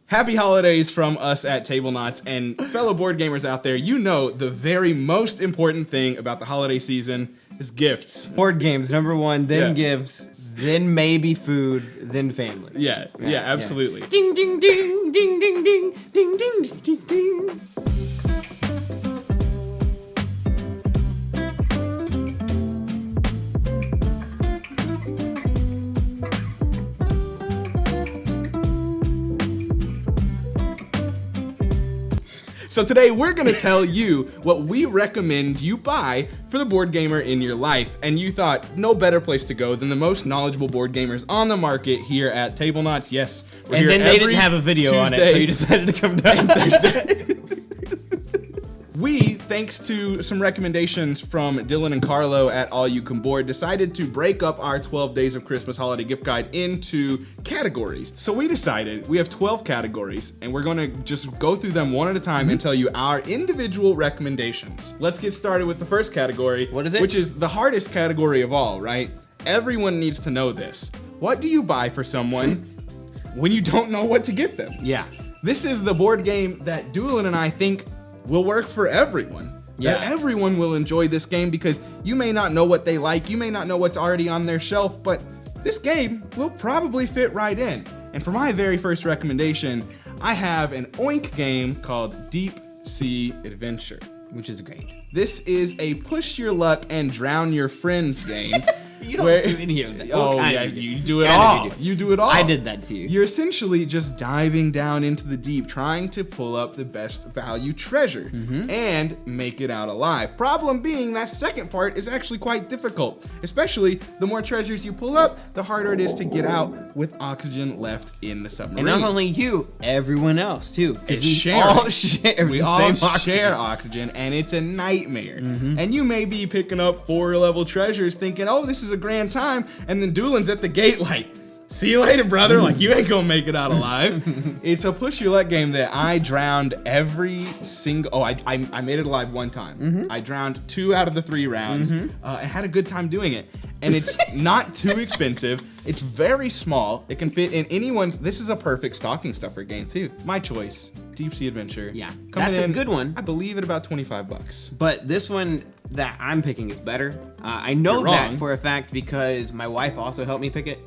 Happy holidays from us at Tablenauts, and fellow board gamers out there. You know the very most important thing about the holiday season is gifts. Board games, number one, then gifts, then maybe food, then family. Yeah, absolutely. Ding, ding, ding, ding, ding, ding, ding, ding, ding, ding. So today we're going to tell you what we recommend you buy for the board gamer in your life. And you thought no better place to go than the most knowledgeable board gamers on the market here at Tablenauts. Yes, we're and here then they didn't have a video Tuesday on it, so you decided to come down Thursday. We, thanks to some recommendations from Dylan and Carlo at All You Can Board, decided to break up our 12 Days of Christmas Holiday Gift Guide into categories. So we decided we have 12 categories, and we're going to just go through them one at a time and tell you our individual recommendations. Let's get started with the first category. What is it? Which is the hardest category of all, right? Everyone needs to know this. What do you buy for someone when you don't know what to get them? Yeah. This is the board game that Doolin and I think will work for everyone. Yeah. That everyone will enjoy this game because you may not know what they like, you may not know what's already on their shelf, but this game will probably fit right in. And for my very first recommendation, I have an Oink game called Deep Sea Adventure. Which is great. This is a push your luck and drown your friends game. You don't do any of that. Oh, yeah, you do it all. You do it all. I did that to you. You're essentially just diving down into the deep, trying to pull up the best value treasure and make it out alive. Problem being, that second part is actually quite difficult. Especially the more treasures you pull up, the harder it is to get out with oxygen left in the submarine. And not only you, everyone else too. It's we all share oxygen, and it's a nightmare. And you may be picking up 4 level treasures thinking, oh, this is a grand time, and then Doolin's at the gate like, see you later, brother. Like, you ain't gonna make it out alive. It's a push your luck game that I drowned every single. Oh, I made it alive one time. I drowned 2 out of the 3 rounds. I had a good time doing it, and it's not too expensive. It's very small. It can fit in anyone's. This is a perfect stocking stuffer game too. My choice, Deep Sea Adventure. Yeah, Coming that's in, a good one. I believe at about $25. But this one that I'm picking is better. I know that for a fact because my wife also helped me pick it.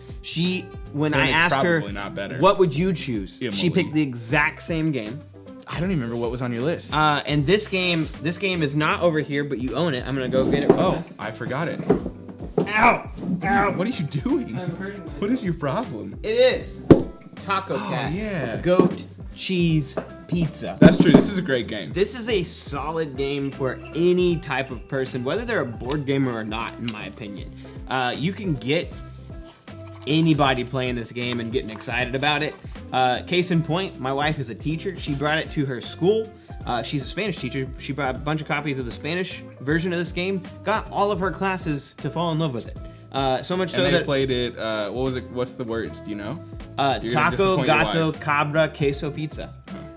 When I asked her, not better. what would you choose? Emily. She picked the exact same game. I don't even remember what was on your list. And this game is not over here, but you own it. I'm gonna go get it. Oh, I forgot it. Ow! Ow! What are you doing? I'm hurting myself. What is your problem? It is Taco Cat. Yeah. Goat cheese pizza. That's true. This is a great game. This is a solid game for any type of person, whether they're a board gamer or not, in my opinion. You can get anybody playing this game and getting excited about it. Case in point, my wife is a teacher. She brought it to her school. She's a Spanish teacher. She brought a bunch of copies of the Spanish version of this game, got all of her classes to fall in love with it. So much so and they that played it. What was it? What's the words? Do you know? Taco, gato, cabra, queso, pizza.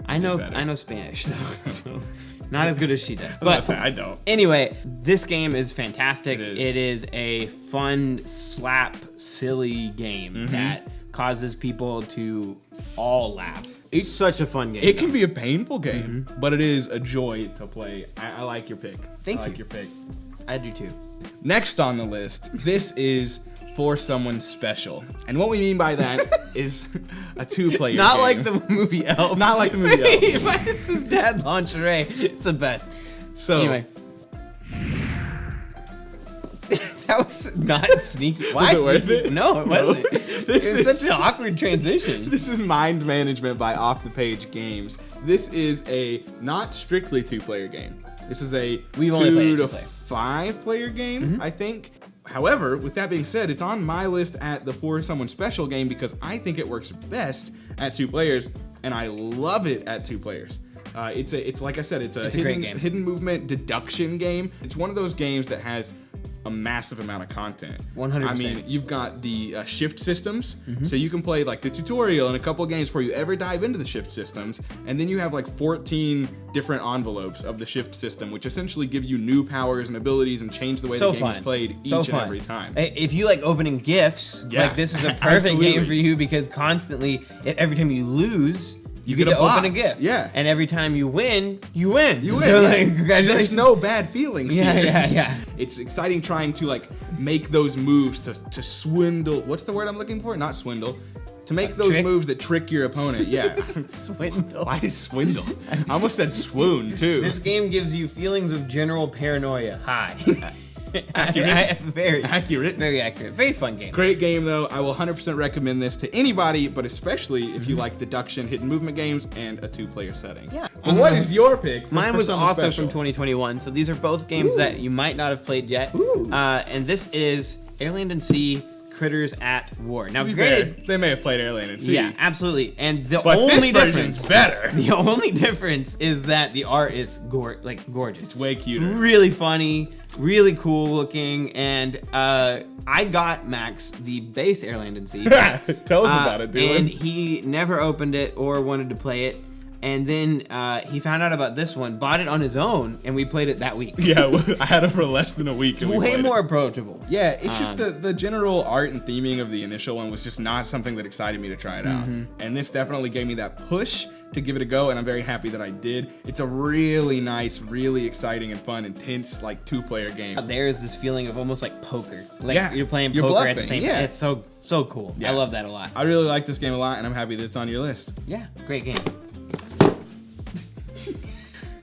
I know better. Spanish though, so not as good as she does. But I don't. Anyway, this game is fantastic. It is a fun, slap, silly game that causes people to all laugh. It's such a fun game. It can be a painful game, but it is a joy to play. I like your pick. Thank I like you. your pick. I do too. Next on the list, this is for someone special. And what we mean by that is a 2-player Not game. like the movie Elf. Not like the movie Elf. Why is his dad lingerie? It's the best. So, Anyway. That was not sneaky. Was Why? it worth it? No, it wasn't. This It was is- such an awkward transition. This is Mind Management by Off the Page Games. This is a not strictly 2-player game. This is a We've only played 2 to a 2-player. 5-player game, I think. However, with that being said, it's on my list at the For Someone Special game because I think it works best at 2 players, and I love it at 2 players. It's like I said, it's a great game. hidden movement deduction game. It's one of those games that has a massive amount of content. 100%. I mean, you've got the shift systems, so you can play like the tutorial and a couple of games before you ever dive into the shift systems, and then you have like 14 different envelopes of the shift system, which essentially give you new powers and abilities and change the way the game is played each and every time. If you like opening gifts, Yeah, like this is a perfect absolutely. game for you because constantly, every time you lose, You get to open a box. gift. Yeah. And every time you win, you win. You win. So, Yeah. like, congratulations. There's no bad feelings here. Yeah. It's exciting trying to like make those moves to swindle. What's the word I'm looking for? Not swindle. To make those trick? moves that trick your opponent. Yeah. Swindle. Why is swindle? I almost said swoon too. This game gives you feelings of general paranoia. Hi. Accurate. Very Accurate. Very accurate. Very fun game. Great game though. I will 100% recommend this to anybody, but especially if you like deduction, hidden movement games, and a 2-player setting. Yeah. But what is your pick? Mine was something also special? from 2021, so these are both games that you might not have played yet. And this is Airland and Sea Critters at War. Now, To be granted, fair, they may have played Airland and Sea. yeah, absolutely. And the But only this version's difference, better. the only difference is that the art is gorgeous. It's way cuter. Really funny, really cool looking, and I got Max the base Airland and Sea. Tell us about it, dude. And he never opened it or wanted to play it. And then he found out about this one, bought it on his own, and we played it that week. Yeah, I had it for less than a week. And we Way played more it. approachable. Yeah, it's just the general art and theming of the initial one was just not something that excited me to try it out. And this definitely gave me that push to give it a go, and I'm very happy that I did. It's a really nice, really exciting and fun, intense, like 2-player game. There's this feeling of almost like poker. Like Yeah, you're playing you're poker at the bluffing, same yeah. time. It's so cool. Yeah. I love that a lot. I really like this game a lot, and I'm happy that it's on your list. Yeah, great game.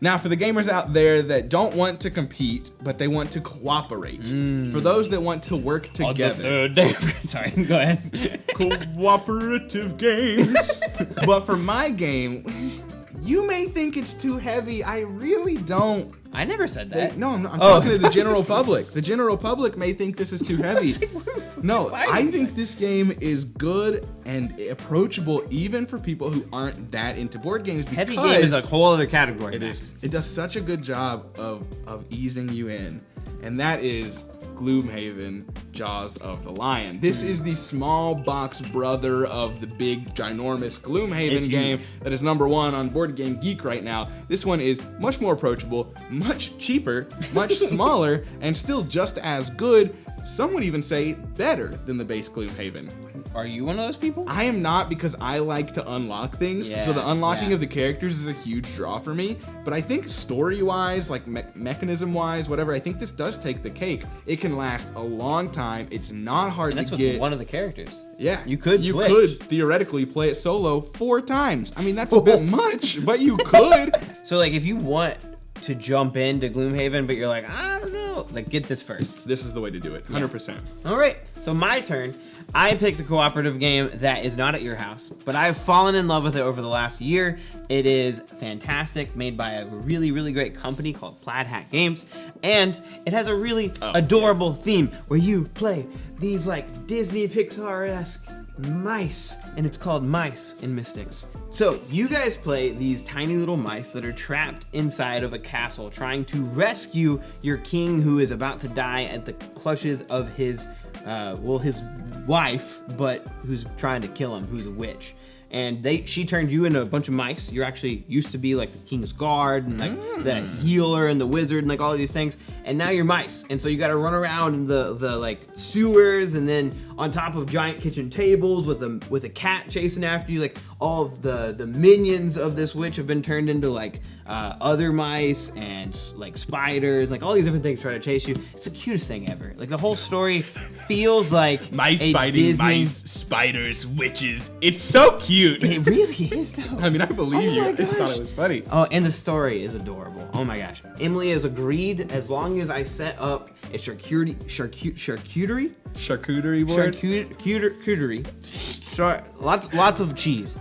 Now, for the gamers out there that don't want to compete, but they want to cooperate, for those that want to work together. third day. Sorry, go ahead. Cooperative games. But for my game, you may think it's too heavy. I really don't. I never said that. No, I'm talking to the general public. The general public may think this is too heavy. No, I think this game is good and approachable even for people who aren't that into board games. Because Heavy game is a whole other category. it is. It does such a good job of easing you in, and that is Gloomhaven, Jaws of the Lion. This is the small box brother of the big, ginormous Gloomhaven game that is #1 on Board Game Geek right now. This one is much more approachable, much cheaper, much smaller, and still just as good. Some would even say better than the base Gloomhaven. Are you one of those people? I am not, because I like to unlock things. So the unlocking of the characters is a huge draw for me. But I think story-wise, like mechanism-wise, whatever, I think this does take the cake. It can last a long time. It's not hard And that's to with get. one of the characters. Yeah, You could switch. could theoretically play it solo 4 times. I mean, that's a bit much, but you could. So like if you want to jump into Gloomhaven, but you're like, I don't know, like get this first. This is the way to do it, 100%. All right, so my turn. I picked a cooperative game that is not at your house, but I've fallen in love with it over the last year. It is fantastic, made by a really, really great company called Plaid Hat Games, and it has a really adorable theme where you play these like Disney Pixar-esque mice, and it's called Mice and Mystics. So you guys play these tiny little mice that are trapped inside of a castle trying to rescue your king who is about to die at the clutches of his his wife, but who's trying to kill him, who's a witch. And she turned you into a bunch of mice. You're actually used to be like the king's guard and like the healer and the wizard and like all of these things. And now you're mice. And so you got to run around in the like sewers, and then on top of giant kitchen tables with a cat chasing after you. Like all of the minions of this witch have been turned into like other mice and like spiders, like all these different things trying to chase you. It's the cutest thing ever. Like the whole story feels like Mice a fighting Disney... mice, spiders, witches. It's so cute. It really is though. I mean, I believe Oh you. my I just thought gosh. it was funny. Oh, and the story is adorable. Oh my gosh. Emily has agreed, as long as I set up a charcuterie Charcuterie board. Lots of cheese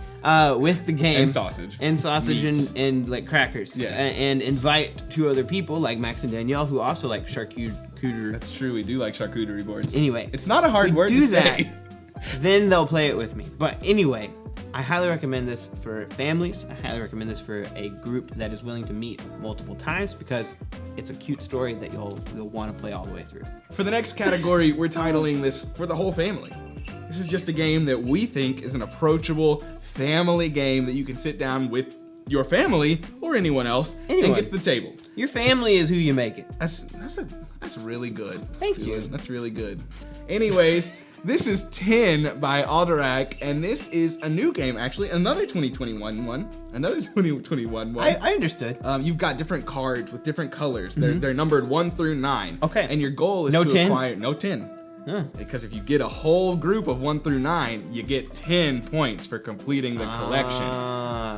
with the game. And sausage. Meats. and like crackers. Yeah. And invite 2 other people like Max and Danielle who also like charcuterie. That's true. We do like charcuterie boards. Anyway, It's not a hard we word do to that, say. then they'll play it with me. But anyway, I highly recommend this for families. I highly recommend this for a group that is willing to meet multiple times, because it's a cute story that you'll want to play all the way through. For the next category, we're titling this For the Whole Family. This is just a game that we think is an approachable family game that you can sit down with your family or anyone else and get to the table. Your family is who you make it. That's really good. Thank you. That's really good. Anyways, This is 10 by Alderac, and this is a new game, actually. Another 2021 one. I understood. You've got different cards with different colors. They're numbered 1 through 9. Okay. And your goal is No to 10? acquire... No 10. Because if you get a whole group of 1 through 9, you get 10 points for completing the collection.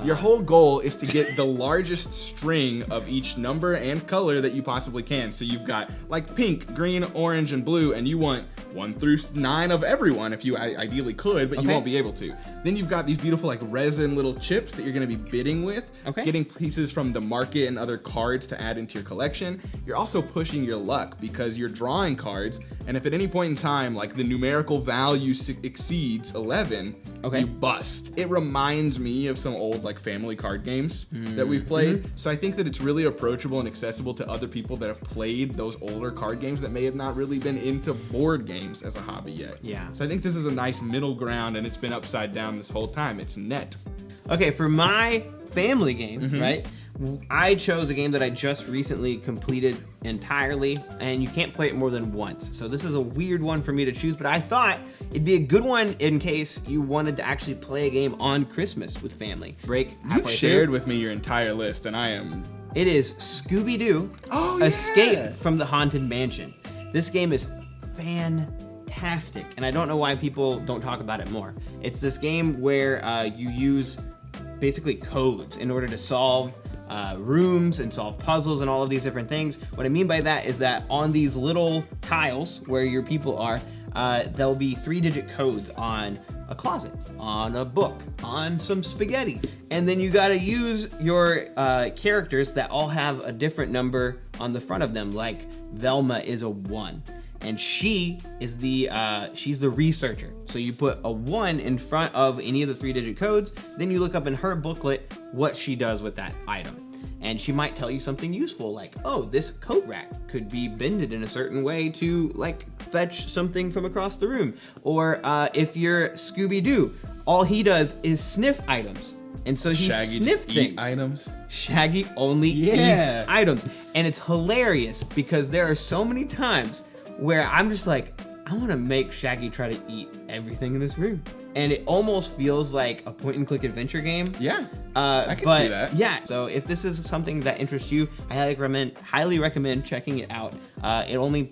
Your whole goal is to get the largest string of each number and color that you possibly can. So you've got like pink, green, orange, and blue, and you want 1 through 9 of everyone if you ideally could, but you won't be able to. Then you've got these beautiful like resin little chips that you're going to be bidding with, getting pieces from the market and other cards to add into your collection. You're also pushing your luck because you're drawing cards, and if at any point in time like the numerical value exceeds 11, you bust. It reminds me of some old like family card games that we've played. So I think that it's really approachable and accessible to other people that have played those older card games that may have not really been into board games as a hobby yet. Yeah. So I think this is a nice middle ground, and it's been upside down this whole time. It's net. Okay, for my family game, right? I chose a game that I just recently completed entirely, and you can't play it more than once. So this is a weird one for me to choose, but I thought it'd be a good one in case you wanted to actually play a game on Christmas with family. Break halfway You've shared through. with me your entire list, and I am... It is Scooby-Doo Escape from the Haunted Mansion. This game is fantastic, and I don't know why people don't talk about it more. It's this game where you use basically codes in order to solve rooms and solve puzzles and all of these different things. What I mean by that is that on these little tiles where your people are, there'll be 3-digit codes on a closet, on a book, on some spaghetti. And then you gotta use your characters that all have a different number on the front of them, like Velma is a 1. And she is she's the researcher. So you put a 1 in front of any of the 3-digit codes, then you look up in her booklet what she does with that item. And she might tell you something useful, like, oh, this coat rack could be bended in a certain way to like fetch something from across the room. Or if you're Scooby-Doo, all he does is sniff items. And so he sniffs things. Items. Shaggy only eats items. And it's hilarious because there are so many times where I'm just like, I want to make Shaggy try to eat everything in this room. And it almost feels like a point-and-click adventure game. Yeah, I can see that. Yeah, so if this is something that interests you, I highly recommend checking it out. It only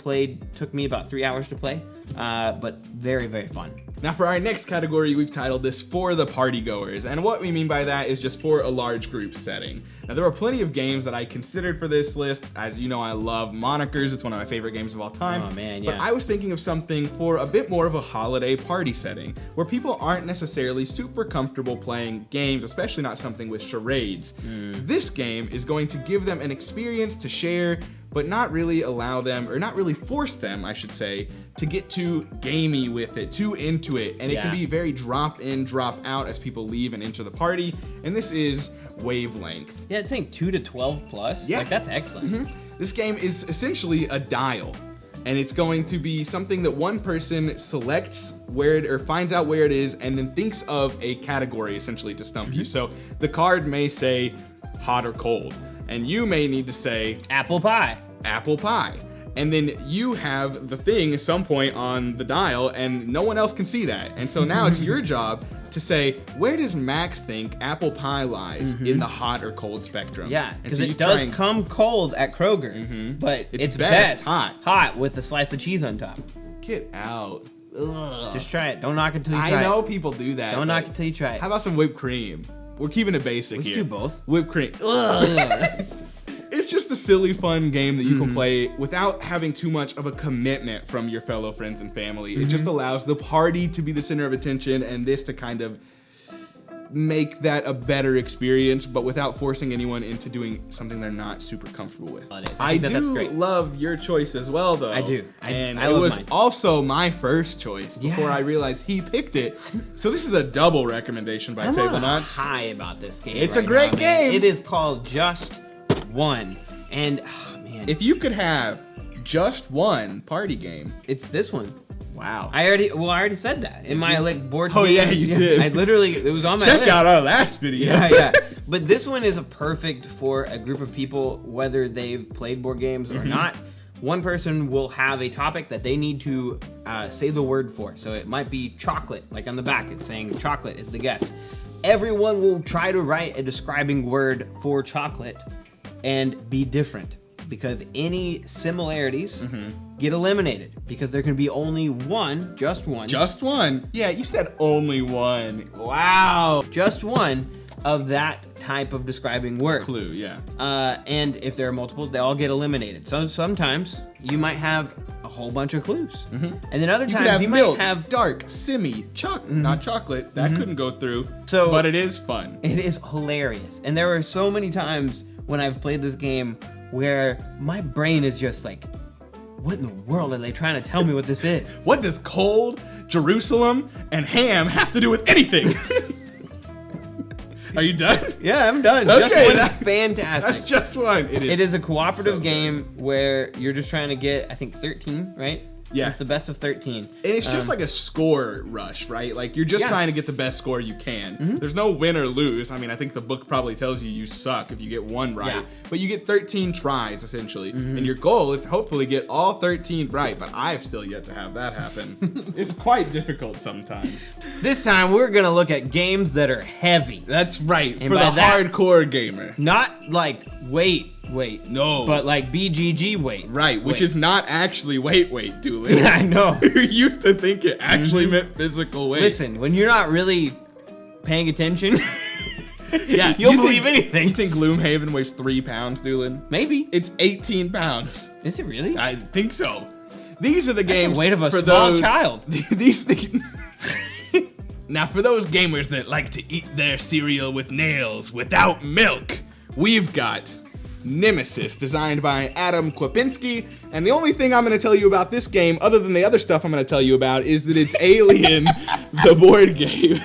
took me about 3 hours to play, but very, very fun. Now for our next category, we've titled this For the Party Goers, and what we mean by that is just for a large group setting. Now there are plenty of games that I considered for this list. As you know, I love Monikers. It's one of my favorite games of all time. Oh man, yeah. But I was thinking of something for a bit more of a holiday party setting, where people aren't necessarily super comfortable playing games, especially not something with charades. This game is going to give them an experience to share, but not really allow them, or not really force them, I should say, to get too gamey with it, too into it. And it can be very drop in, drop out as people leave and enter the party. And this is Wavelength. Yeah, it's saying 2 to 12 plus. Yeah. Like, that's excellent. This game is essentially a dial. And it's going to be something that one person selects or finds out where it is, and then thinks of a category essentially to stump you. So the card may say hot or cold, and you may need to say Apple pie. Apple pie. And then you have the thing at some point on the dial, and no one else can see that. And so now it's your job to say, where does Max think apple pie lies in the hot or cold spectrum? Yeah, and because so it does come cold at Kroger, but it's best hot. Hot with a slice of cheese on top. Get out. Ugh. Just try it. Don't knock it until you try it. I know people do that. Don't knock it till you try it. How about some whipped cream? We're keeping it basic We here. should do both. Whipped cream. Ugh. It's just a silly, fun game that you can play without having too much of a commitment from your fellow friends and family. It just allows the party to be the center of attention, and this to kind of make that a better experience, but without forcing anyone into doing something they're not super comfortable with. I do that's great. love your choice as well, though. I do. And I it love was mine. also my first choice before I realized he picked it. So this is a double recommendation by Tablenauts. I'm high about this game. It's right a great now, man. game. It is called Just One, and oh, man, If you could have just one party game, it's this one. wow. I already said that in my like board. Oh, game. yeah, you did. I literally, it was on my Check list. out our last video. Yeah. But this one is a perfect for a group of people, whether they've played board games or not. one person will have a topic that they need to say the word for. So it might be chocolate, like on the back, it's saying chocolate is the guess. Everyone will try to write a describing word for chocolate and be different, because any similarities get eliminated, because there can be only one, just one. Just one? Yeah, you said only one. Wow. Just one of that type of describing word. Clue, yeah. And if there are multiples, they all get eliminated. So sometimes you might have a whole bunch of clues. And then other You could times have you milk, might have... dark, simmy, not chocolate. That couldn't go through. So- but it is fun. It is hilarious. And there are so many times when I've played this game where my brain is just like, what in the world are they trying to tell me what this is? What does cold, Jerusalem, and ham have to do with anything? Are you done? Yeah, I'm done. Okay, Just One is that's fantastic. just one. It is a cooperative so good. game where you're just trying to get, I think, 13, right? Yeah. It's the best of 13. And it's just like a score rush, right? Like you're just Yeah. trying to get the best score you can. There's no win or lose. I mean, I think the book probably tells you suck if you get one right. Yeah. But you get 13 tries essentially. And your goal is to hopefully get all 13 right, but I've still yet to have that happen. It's quite difficult sometimes. This time we're going to look at games that are heavy. That's right. And for by the that- hardcore gamer. Not like wait. No. But like BGG weight. Right, which Wait. is not actually weight, Dooley. Yeah, I know. You used to think it actually meant physical weight. Listen, when you're not really paying attention, yeah, you'll you believe think, anything. You think Gloomhaven weighs 3 pounds, Doolin? Maybe. It's 18 pounds. Is it really? I think so. These are the That's games the weight of a for small those, child. These things. Now, for those gamers that like to eat their cereal with nails without milk, we've got Nemesis, designed by Adam Kwapinski. And the only thing I'm going to tell you about this game, other than the other stuff I'm going to tell you about, is that it's Alien, the board game.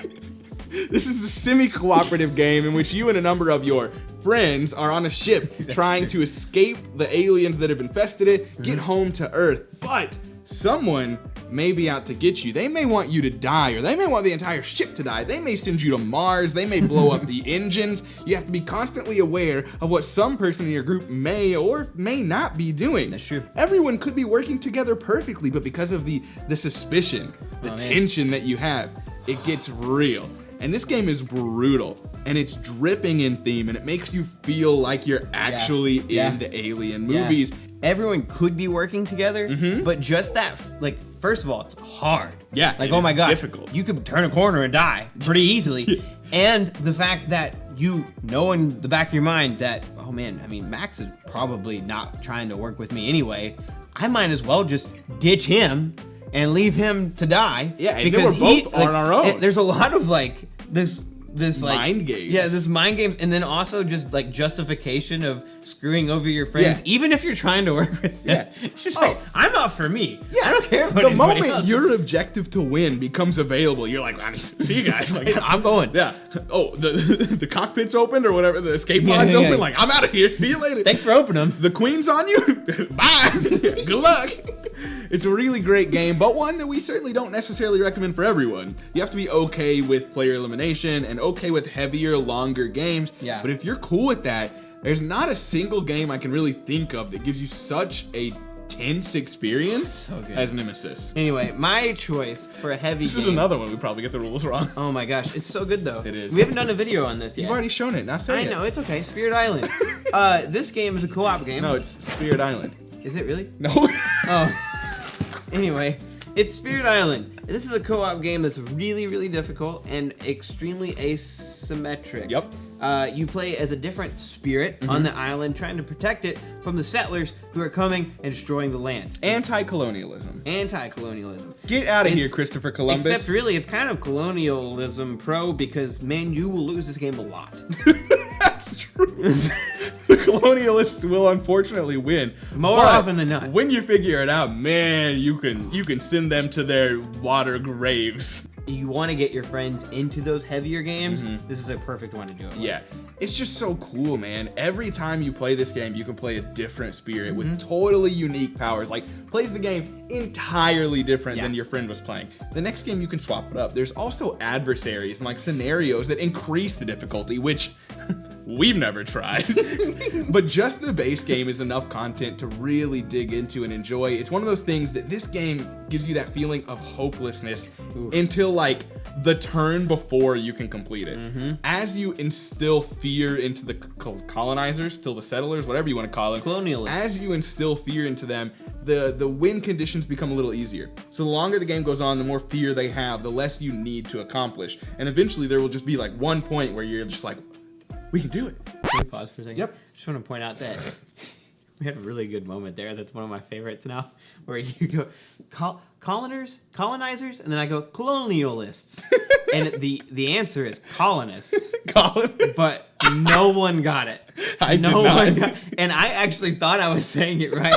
This is a semi-cooperative game in which you and a number of your friends are on a ship trying to escape the aliens that have infested it, get home to Earth. But someone may be out to get you. They may want you to die, or they may want the entire ship to die. They may send you to Mars. They may blow up the engines. You have to be constantly aware of what some person in your group may or may not be doing. That's true. Everyone could be working together perfectly, but because of the suspicion, the tension that you have, it gets real. And this game is brutal, and it's dripping in theme, and it makes you feel like you're actually in the Alien movies. Everyone could be working together, but just that, like, first of all, it's hard. Yeah, Like, it oh is my gosh, difficult. you could turn a corner and die pretty easily. And the fact that you know in the back of your mind that, oh man, I mean, Max is probably not trying to work with me anyway. I might as well just ditch him and leave him to die. Yeah, and then we're both on our own. There's a lot of like this like Mind games. Yeah, this mind games, and then also just like justification of screwing over your friends, Yeah. even if you're trying to work with them. Yeah. It's just Oh. like, I'm out for me. Yeah, I don't care about the anybody moment else. your objective to win becomes available, you're like, I mean, see you guys. Like, I'm going. yeah. Oh, the cockpit's opened or whatever. The escape Yeah, pod's yeah, open. yeah. Like, I'm out of here. See you later. Thanks for opening them. The queen's on you. Bye. Good luck. It's a really great game, but one that we certainly don't necessarily recommend for everyone. You have to be okay with player elimination and okay with heavier, longer games. Yeah. But if you're cool with that, there's not a single game I can really think of that gives you such a tense experience good. as Nemesis. Anyway, my choice for a heavy This game. is another one we probably get the rules wrong. Oh my gosh, it's so good though. It is. We haven't done a video on this yet. You've already shown it. Now say I it. know, it's okay. Spirit Island. This game is a co-op game. No, it's Spirit Island. Is it really? No. Oh. Anyway, it's Spirit Island. This is a co-op game that's really, really difficult and extremely asymmetric. Yep. You play as a different spirit on the island, trying to protect it from the settlers who are coming and destroying the land. Anti-colonialism. Anti-colonialism. Get out of here, It's- Christopher Columbus. Except really, it's kind of colonialism pro because, man, you will lose this game a lot. That's true. The colonialists will unfortunately win. More but often than not. When you figure it out, man, you can send them to their water graves. You want to get your friends into those heavier games, this is a perfect one to do it with. Yeah. It's just so cool, man. Every time you play this game, you can play a different spirit with totally unique powers. Like, plays the game entirely different than your friend was playing. The next game, you can swap it up. There's also adversaries and, like, scenarios that increase the difficulty, which we've never tried. But just the base game is enough content to really dig into and enjoy. It's one of those things that this game gives you that feeling of hopelessness until like the turn before you can complete it. As you instill fear into the colonizers, till the settlers, whatever you want to call it, colonialists. As you instill fear into them, the win conditions become a little easier. So the longer the game goes on, the more fear they have, the less you need to accomplish. And eventually there will just be like one point where you're just like, we can do it. Can we pause for a second? Yep. Just want to point out that we had a really good moment there. That's one of my favorites now, where you go colonizers, and then I go colonialists, and the answer is colonists. But no one got it. No one got it. And I actually thought I was saying it right.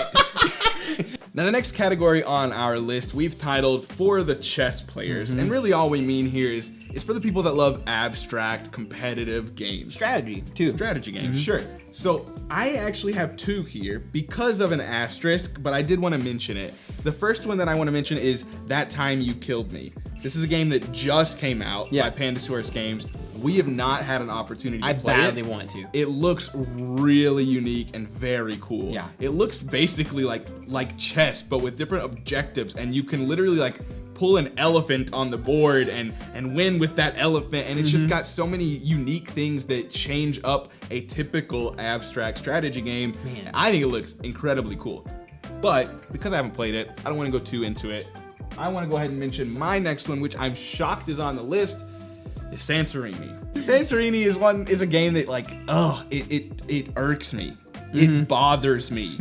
Now, the next category on our list we've titled For the Chess Players. And really all we mean here is for the people that love abstract, competitive games. Strategy, too. Strategy games, sure. So I actually have two here because of an asterisk, but I did want to mention it. The first one that I want to mention is That Time You Killed Me. This is a game that just came out by Pandasaurus Games. We have not had an opportunity to play it. I badly want to. It looks really unique and very cool. Yeah. It looks basically like chess, but with different objectives, and you can literally like pull an elephant on the board and win with that elephant, and it's just got so many unique things that change up a typical abstract strategy game. Man. I think it looks incredibly cool. But because I haven't played it, I don't want to go too into it. I want to go ahead and mention my next one, which I'm shocked is on the list, is Santorini. Santorini is a game that like, it irks me. It bothers me.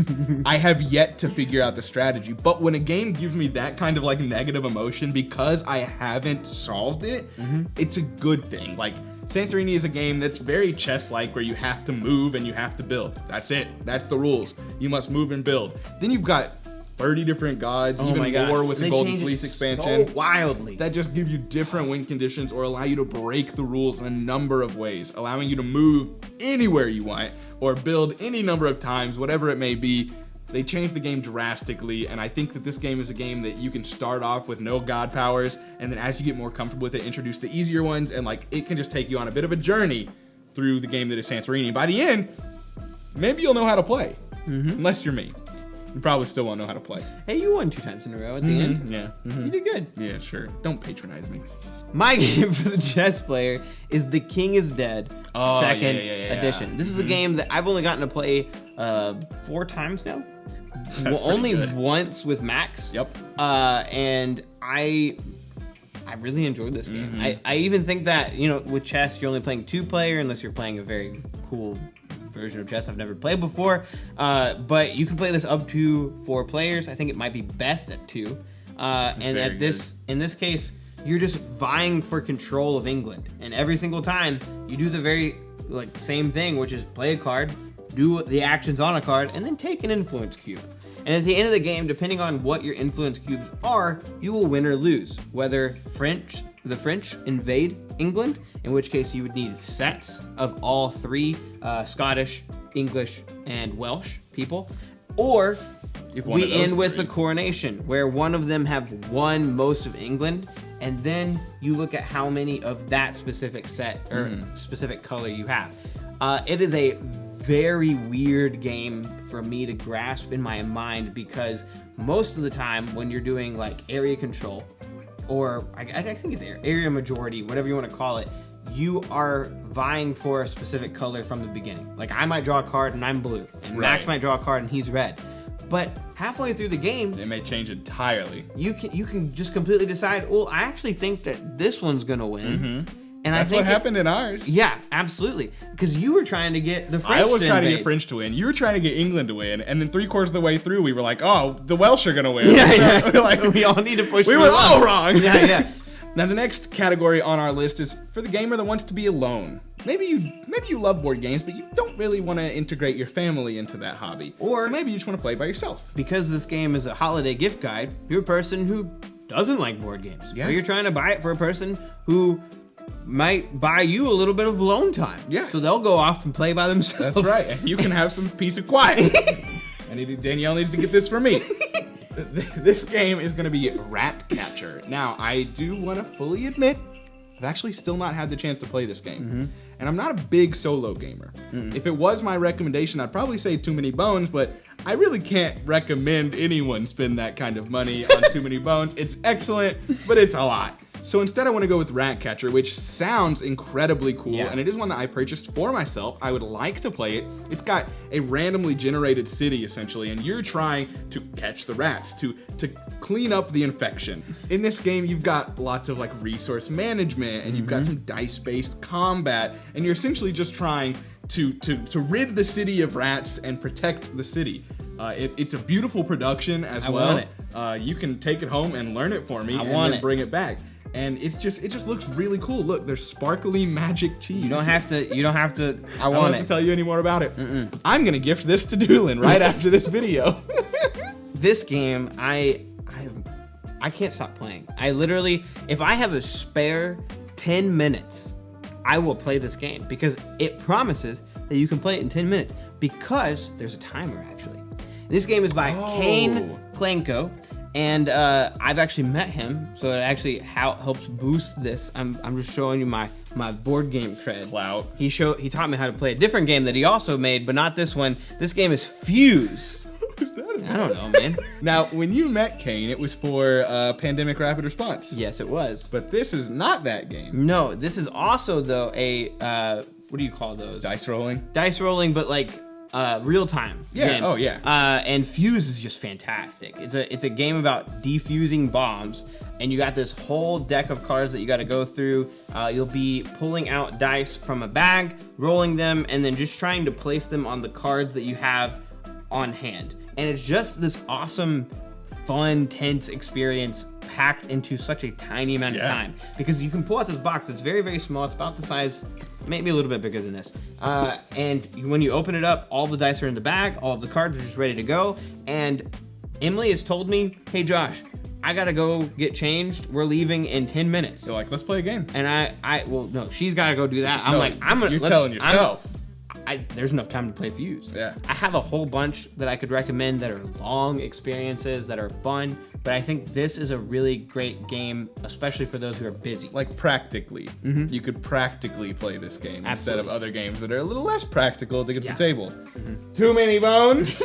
I have yet to figure out the strategy, but when a game gives me that kind of like negative emotion because I haven't solved it, it's a good thing. Like, Santorini is a game that's very chess-like, where you have to move and you have to build. That's it. That's the rules. You must move and build. Then you've got 30 different gods, even more with the Golden Fleece expansion. So wildly. That just give you different win conditions or allow you to break the rules in a number of ways, allowing you to move anywhere you want or build any number of times, whatever it may be. They changed the game drastically, and I think that this game is a game that you can start off with no god powers, and then as you get more comfortable with it, introduce the easier ones, and like it can just take you on a bit of a journey through the game that is Santorini. By the end, maybe you'll know how to play, unless you're me. You probably still won't know how to play. Hey, you won 2 times in a row at the end. Yeah. You did good. Yeah, sure. Don't patronize me. My game for the chess player is The King is Dead, second edition. This is a game that I've only gotten to play 4 times now. Only once with Max. Yep. And I really enjoyed this game. I even think that, with chess, you're only playing 2-player unless you're playing a very cool version of chess I've never played before. But you can play this up to 4 players. I think it might be best at 2. And in this case, you're just vying for control of England. And every single time you do the very same thing, which is play a card, do the actions on a card, and then take an influence cube. And at the end of the game, depending on what your influence cubes are, you will win or lose. Whether the French invade England, in which case you would need sets of all 3 Scottish, English, and Welsh people, or we end with the coronation, where one of them have won most of England, and then you look at how many of that specific set or specific color you have. It is a very weird game for me to grasp in my mind, because most of the time when you're doing like area control, or I think it's area majority, whatever you want to call it, you are vying for a specific color from the beginning. Like, I might draw a card and I'm blue, and Max might draw a card and he's red. But halfway through the game, it may change entirely. You can just completely decide, well, I actually think that this one's gonna win. And that's what happened in ours. Yeah, absolutely. Because you were trying to get the French I was trying to get French to win. You were trying to get England to win. And then 3/4 of the way through, we were like, oh, the Welsh are going to win. So we all need to push. We were all wrong. Yeah. Now, the next category on our list is for the gamer that wants to be alone. Maybe you love board games, but you don't really want to integrate your family into that hobby. So maybe you just want to play by yourself. Because this game is a holiday gift guide, you're a person who doesn't like board games. Yeah. Or you're trying to buy it for a person who might buy you a little bit of alone time. Yeah. So they'll go off and play by themselves. That's right. And you can have some peace and quiet. Danielle needs to get this for me. This game is going to be Rat Catcher. Now, I do want to fully admit, I've actually still not had the chance to play this game. And I'm not a big solo gamer. If it was my recommendation, I'd probably say Too Many Bones, but I really can't recommend anyone spend that kind of money on Too Many Bones. It's excellent, but it's a lot. So instead I want to go with Ratcatcher, which sounds incredibly cool, and it is one that I purchased for myself. I would like to play it. It's got a randomly generated city, essentially, and you're trying to catch the rats, to clean up the infection. In this game, you've got lots of like resource management, and you've got some dice-based combat, and you're essentially just trying to rid the city of rats and protect the city. It's a beautiful production as well. You can take it home and learn it for me and then bring it back. And it just looks really cool. Look, there's sparkly magic cheese. You don't have to. I don't have to tell you any more about it. I'm gonna gift this to Doolin right after this video. This game, I can't stop playing. I literally, if I have a spare 10 minutes, I will play this game because it promises that you can play it in 10 minutes because there's a timer actually. This game is by Kane Klanko. And I've actually met him, so it actually helps boost this. I'm just showing you my board game cred. Clout. He taught me how to play a different game that he also made, but not this one. This game is Fuse. What was that about? I don't know, man. Now, when you met Kane, it was for Pandemic Rapid Response. Yes, it was. But this is not that game. No, this is also though a what do you call those? Dice rolling. Dice rolling, but like real time. Yeah. Game. Oh yeah. And Fuse is just fantastic. It's a game about defusing bombs, and you got this whole deck of cards that you got to go through. You'll be pulling out dice from a bag, rolling them, and then just trying to place them on the cards that you have on hand. And it's just this awesome, fun, tense experience packed into such a tiny amount of time. Because you can pull out this box that's very, very small. It's about the size, maybe a little bit bigger than this. And when you open it up, all the dice are in the bag. All of the cards are just ready to go. And Emily has told me, hey, Josh, I gotta go get changed. We're leaving in 10 minutes. So like, let's play a game. And well, no, she's gotta go do that. You're telling yourself. There's enough time to play Fuse. Yeah. I have a whole bunch that I could recommend that are long experiences, that are fun, but I think this is a really great game, especially for those who are busy. Like practically. You could practically play this game instead of other games that are a little less practical to get to the table. Too Many Bones.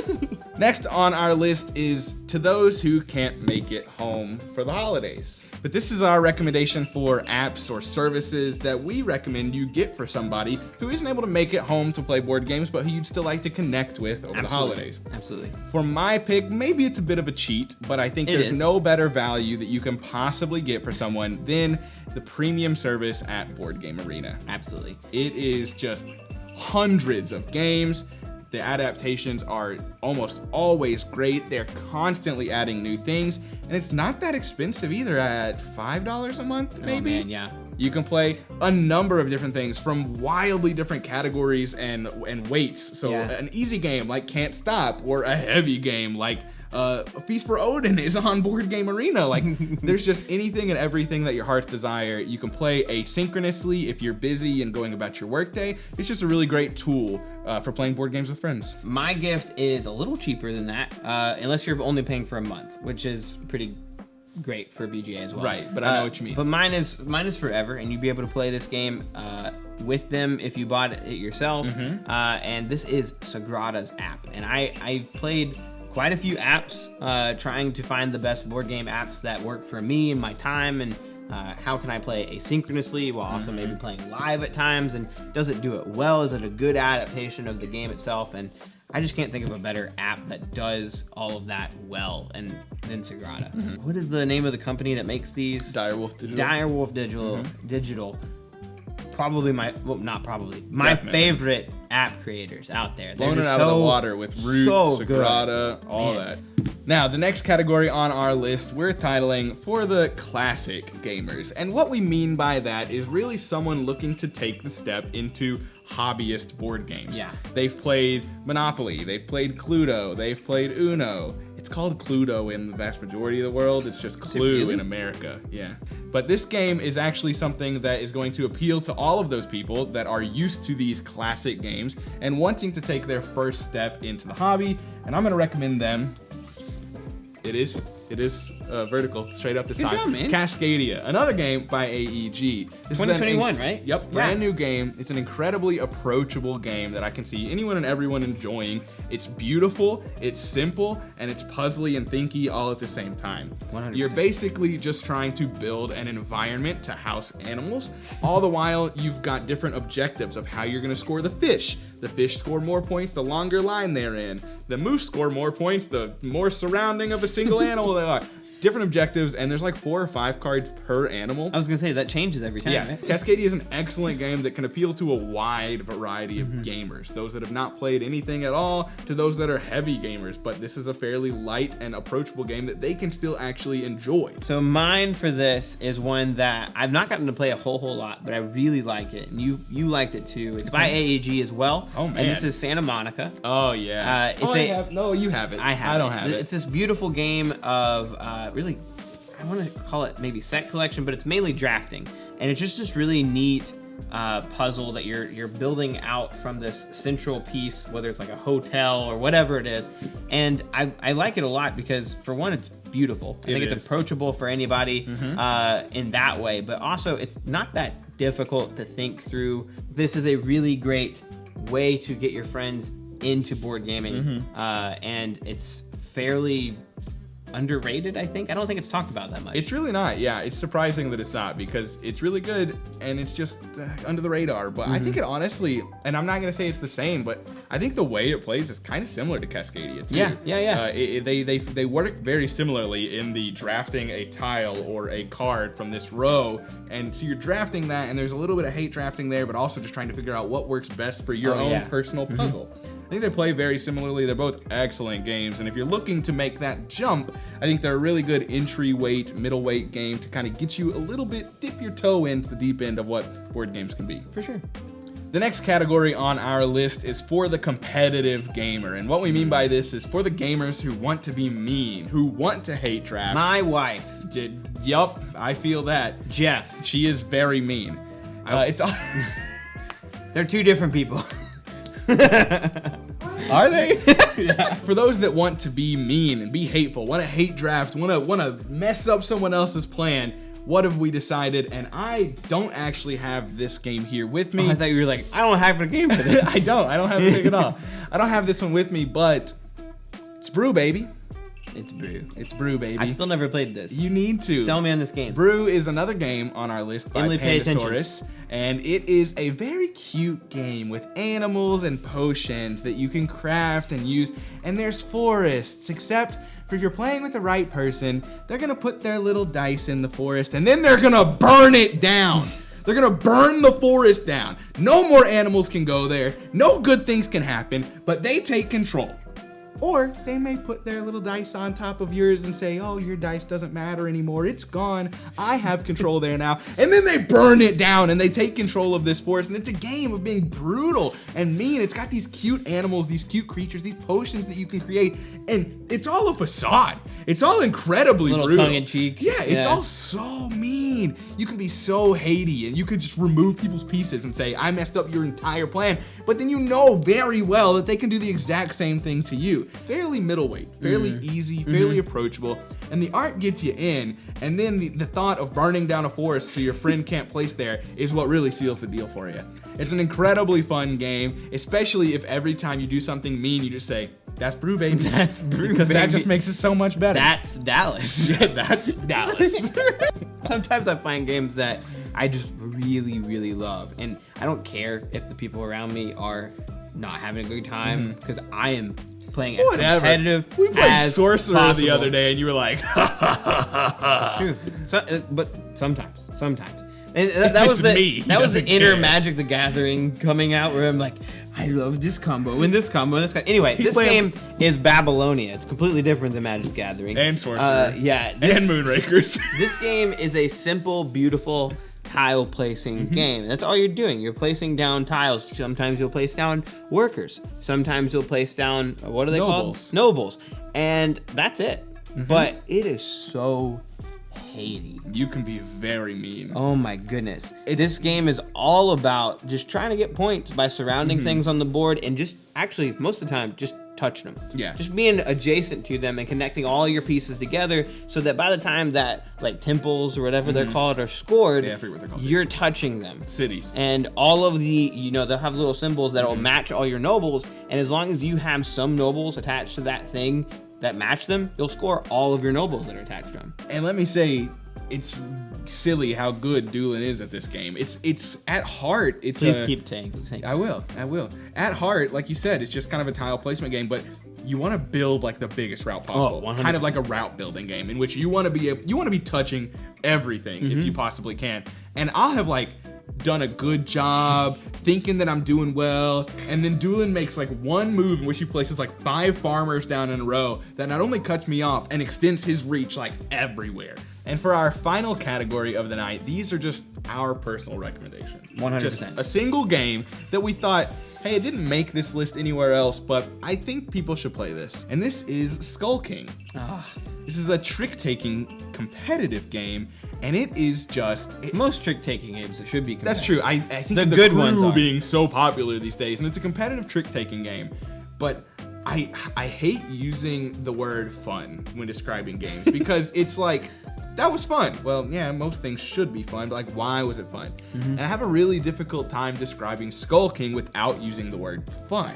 Next on our list is To Those Who Can't Make It Home for the Holidays. But this is our recommendation for apps or services that we recommend you get for somebody who isn't able to make it home to play board games, but who you'd still like to connect with over the holidays. Absolutely. For my pick, maybe it's a bit of a cheat, but I think there's no better value that you can possibly get for someone than the premium service at Board Game Arena. Absolutely. It is just hundreds of games. The adaptations are almost always great. They're constantly adding new things, and it's not that expensive either at $5 a month, maybe. Oh, man, yeah. You can play a number of different things from wildly different categories and weights. So an easy game like Can't Stop, or a heavy game like Feast for Odin is on Board Game Arena. Like, there's just anything and everything that your heart's desire. You can play asynchronously if you're busy and going about your workday. It's just a really great tool for playing board games with friends. My gift is a little cheaper than that, unless you're only paying for a month, which is pretty great for BGA as well. Right, but I know what you mean. But mine is forever, and you'd be able to play this game with them if you bought it yourself. And this is Sagrada's app, and I've played quite a few apps trying to find the best board game apps that work for me and my time, and how can I play asynchronously while also maybe playing live at times, and does it do it well? Is it a good adaptation of the game itself? And I just can't think of a better app that does all of that well than Sagrada. What is the name of the company that makes these? Direwolf Digital. Direwolf Digital. Probably my Definitely. favorite app creators out there. Blown it out of the water with Root, Sagrada, all that. Now, the next category on our list, we're titling For the Classic Gamers. And what we mean by that is really someone looking to take the step into hobbyist board games. Yeah. They've played Monopoly, they've played Cluedo, they've played Uno. It's called Cluedo in the vast majority of the world. It's just Clue in America. Yeah. But this game is actually something that is going to appeal to all of those people that are used to these classic games and wanting to take their first step into the hobby. And I'm going to recommend them It is vertical, straight up this time. Good job, man. Cascadia, another game by AEG. This 2021, right? Yep, brand new game. It's an incredibly approachable game that I can see anyone and everyone enjoying. It's beautiful, it's simple, and it's puzzly and thinky all at the same time. 100%. You're basically just trying to build an environment to house animals. All the while, you've got different objectives of how you're going to score the fish. The fish score more points the longer line they're in. The moose score more points the more surrounding of a single animal they are. Different objectives, and there's like 4 or 5 cards per animal. I was gonna say that changes every time. Yeah, right? Cascadia is an excellent game that can appeal to a wide variety of gamers. Those that have not played anything at all, to those that are heavy gamers. But this is a fairly light and approachable game that they can still actually enjoy. So mine for this is one that I've not gotten to play a whole lot, but I really like it, and you liked it too. It's by AEG as well. Oh, man. And this is Santa Monica. Oh yeah. No, you have it. I don't have it. It's this beautiful game of really, I want to call it maybe set collection, but it's mainly drafting, and it's just this really neat puzzle that you're building out from this central piece, whether it's like a hotel or whatever it is. And I like it a lot because, for one, it's beautiful. I think it's approachable for anybody in that way, but also it's not that difficult to think through. This is a really great way to get your friends into board gaming, and it's fairly underrated, I think. I don't think it's talked about that much. It's really not. Yeah, it's surprising that it's not, because it's really good and it's just under the radar. But I think it honestly, and I'm not going to say it's the same, but I think the way it plays is kind of similar to Cascadia too. Yeah. They work very similarly in the drafting a tile or a card from this row, and so you're drafting that, and there's a little bit of hate drafting there, but also just trying to figure out what works best for your own personal puzzle. I think they play very similarly. They're both excellent games, and if you're looking to make that jump, I think they're a really good entry-weight, middleweight game to kind of get you a little bit, dip your toe into the deep end of what board games can be. For sure. The next category on our list is for the competitive gamer, and what we mean by this is for the gamers who want to be mean, who want to hate draft. My wife. Yup, I feel that. Jeff. She is very mean. It's all... They're two different people. Are they? Yeah. For those that want to be mean and be hateful, want to hate draft, want to mess up someone else's plan, what have we decided? And I don't actually have this game here with me. Oh, I thought you were like, I don't have a game for this. I don't have anything at all. I don't have this one with me, but it's Brew, baby. It's Brew. It's Brew, baby. I still never played this. You need to. Sell me on this game. Brew is another game on our list by Emily, pay Pandasaurus, and it is a very cute game with animals and potions that you can craft and use, and there's forests, except for if you're playing with the right person, they're gonna put their little dice in the forest, and then they're gonna burn it down. They're gonna burn the forest down. No more animals can go there. No good things can happen, but they take control. Or they may put their little dice on top of yours and say, oh, your dice doesn't matter anymore. It's gone. I have control there now. And then they burn it down and they take control of this forest. And it's a game of being brutal and mean. It's got these cute animals, these cute creatures, these potions that you can create. And it's all a facade. It's all incredibly brutal. Tongue in cheek. Yeah, it's all so mean. You can be so hatey and you could just remove people's pieces and say, I messed up your entire plan. But then you know very well that they can do the exact same thing to you. Fairly middleweight, fairly easy, fairly approachable, and the art gets you in, and then the thought of burning down a forest so your friend can't place there is what really seals the deal for you. It's an incredibly fun game, especially if every time you do something mean, you just say, that's Brew, baby. That's Brew, because baby. that just makes it so much better. That's Dallas. Yeah, that's Dallas. Sometimes I find games that I just really, really love, and I don't care if the people around me are not having a good time, because I am playing as competitive We played as Sorcerer possible. the other day, and you were like, It's true. But sometimes. And that was the inner Magic the Gathering coming out, where I'm like, I love this combo and this combo and this combo. Anyway, this game is Babylonia. It's completely different than Magic the Gathering. And Sorcerer. And Moonrakers. This game is a simple, beautiful tile placing game. That's all you're doing. You're placing down tiles. Sometimes you'll place down workers. Sometimes you'll place down, what are they called? Nobles. And that's it. But it is so hatey. You can be very mean. Oh my goodness. This game is all about just trying to get points by surrounding things on the board, and just actually most of the time just touching them. Yeah. Just being adjacent to them and connecting all your pieces together so that by the time that like temples or whatever they're called are scored, Yeah, I forget what they're called. you're touching them. Cities. And all of the, they'll have little symbols that'll match all your nobles. And as long as you have some nobles attached to that thing that match them, you'll score all of your nobles that are attached to them. And let me say, it's silly how good Doolin is at this game. It's at heart. Please keep saying. I will. At heart, like you said, it's just kind of a tile placement game, but you want to build like the biggest route possible. 100%. Kind of like a route building game in which you want to be touching everything if you possibly can. And I'll have like done a good job thinking that I'm doing well, and then Doolin makes like one move in which he places like 5 farmers down in a row that not only cuts me off and extends his reach like everywhere. And for our final category of the night, these are just our personal recommendation. 100%. Just a single game that we thought, hey, it didn't make this list anywhere else, but I think people should play this. And this is Skull King. This is a trick-taking competitive game, and it is just... Most trick-taking games, it should be competitive. That's true. I think The the good crew ones are. being so popular these days, and it's a competitive trick-taking game, but I hate using the word fun when describing games because it's like, that was fun. Well, yeah, most things should be fun, but like, why was it fun? And I have a really difficult time describing Skull King without using the word fun.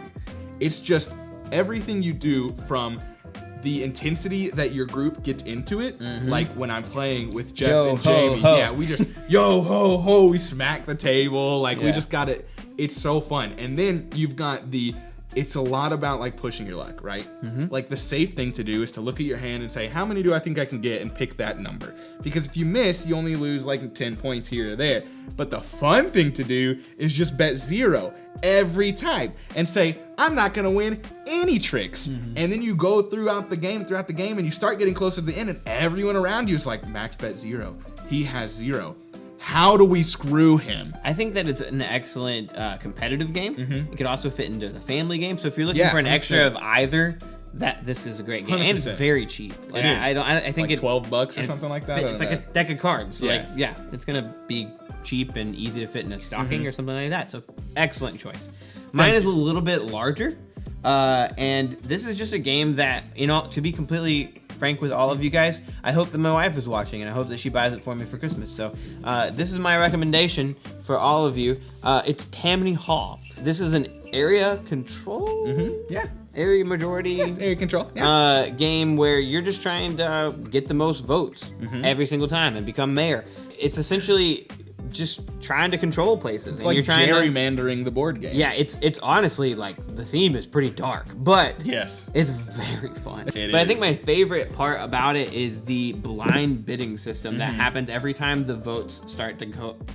It's just everything you do from the intensity that your group gets into it, like when I'm playing with Jeff Yo, and ho, Jamie, ho. yeah, we just yo ho ho, we smack the table, like we Yeah. just got it. It's so fun. And then you've got it's a lot about like pushing your luck, right? Like the safe thing to do is to look at your hand and say, how many do I think I can get, and pick that number. Because if you miss, you only lose like 10 points here or there. But the fun thing to do is just bet 0 every time and say, I'm not gonna win any tricks. And then you go throughout the game, and you start getting closer to the end, and everyone around you is like, max bet 0. He has 0. How do we screw him? I think that it's an excellent competitive game. It could also fit into the family game. So if you're looking Yeah, for an 100%. extra of either, this is a great game, and it's 100%. very cheap. Like, It is. I think Like it $12 or and something like that. It's like a deck of cards. Yeah. Like it's gonna be cheap and easy to fit in a stocking or something like that. So excellent choice. Mine is a little bit larger, and this is just a game that, to be completely frank with all of you guys, I hope that my wife is watching, and I hope that she buys it for me for Christmas. So this is my recommendation for all of you. It's Tammany Hall. This is an area control, Yeah. area majority Area control. game where you're just trying to get the most votes every single time and become mayor. It's essentially just trying to control places. It's like you're trying gerrymandering the board game. Yeah, it's honestly like the theme is pretty dark, but Yes. it's very fun. It But I think is. my favorite part about it is the blind bidding system that happens every time the votes start to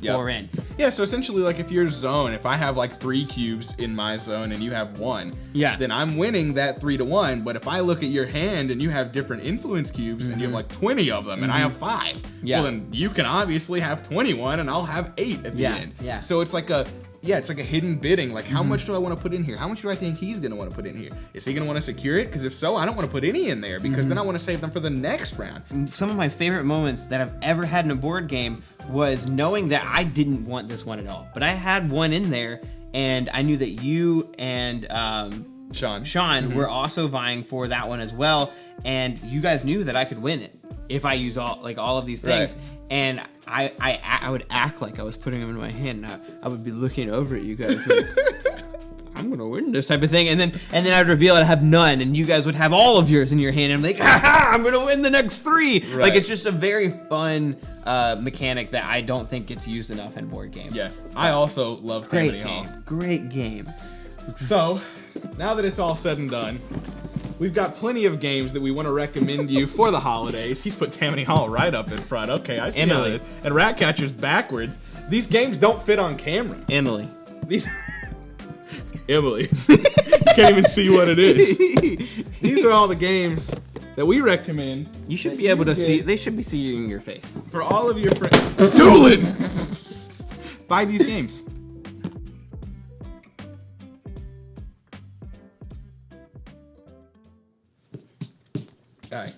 pour in. Yeah, so essentially, like if your zone, if I have like 3 cubes in my zone and you have 1, Yeah. then I'm winning that 3-1. But if I look at your hand and you have different influence cubes and you have like 20 of them and I have 5, Yeah. well then you can obviously have 21 and I'll have 8 at the Yeah, end. yeah. So it's like a hidden bidding. Like, how much do I want to put in here? How much do I think he's going to want to put in here? Is he going to want to secure it? Because if so, I don't want to put any in there because then I want to save them for the next round. Some of my favorite moments that I've ever had in a board game was knowing that I didn't want this one at all, but I had one in there, and I knew that you and Sean were also vying for that one as well, and you guys knew that I could win it if I use all of these things. Right. And I would act like I was putting them in my hand. And I would be looking over at you guys like, I'm gonna win this type of thing, and then I'd reveal I have none, and you guys would have all of yours in your hand, and I'm like, ha, I'm gonna win the next 3. Right. Like, it's just a very fun mechanic that I don't think gets used enough in board games. Yeah, I also love Great Tammany Hall. game. Great game. So, now that it's all said and done, we've got plenty of games that we want to recommend you for the holidays. He's put Tammany Hall right up in front. Okay, I see how Emily. it is. And Ratcatcher's backwards. These games don't fit on camera. Emily. These Emily. You can't even see what it is. These are all the games that we recommend. You should that be able to get see. They should be seeing your face. for all of your friends. Doolin! Buy these games. All right.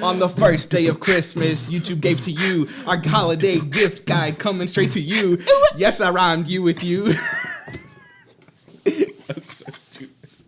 On the first day of Christmas, YouTube gave to you our holiday gift guide coming straight to you. Yes, I rhymed you with you.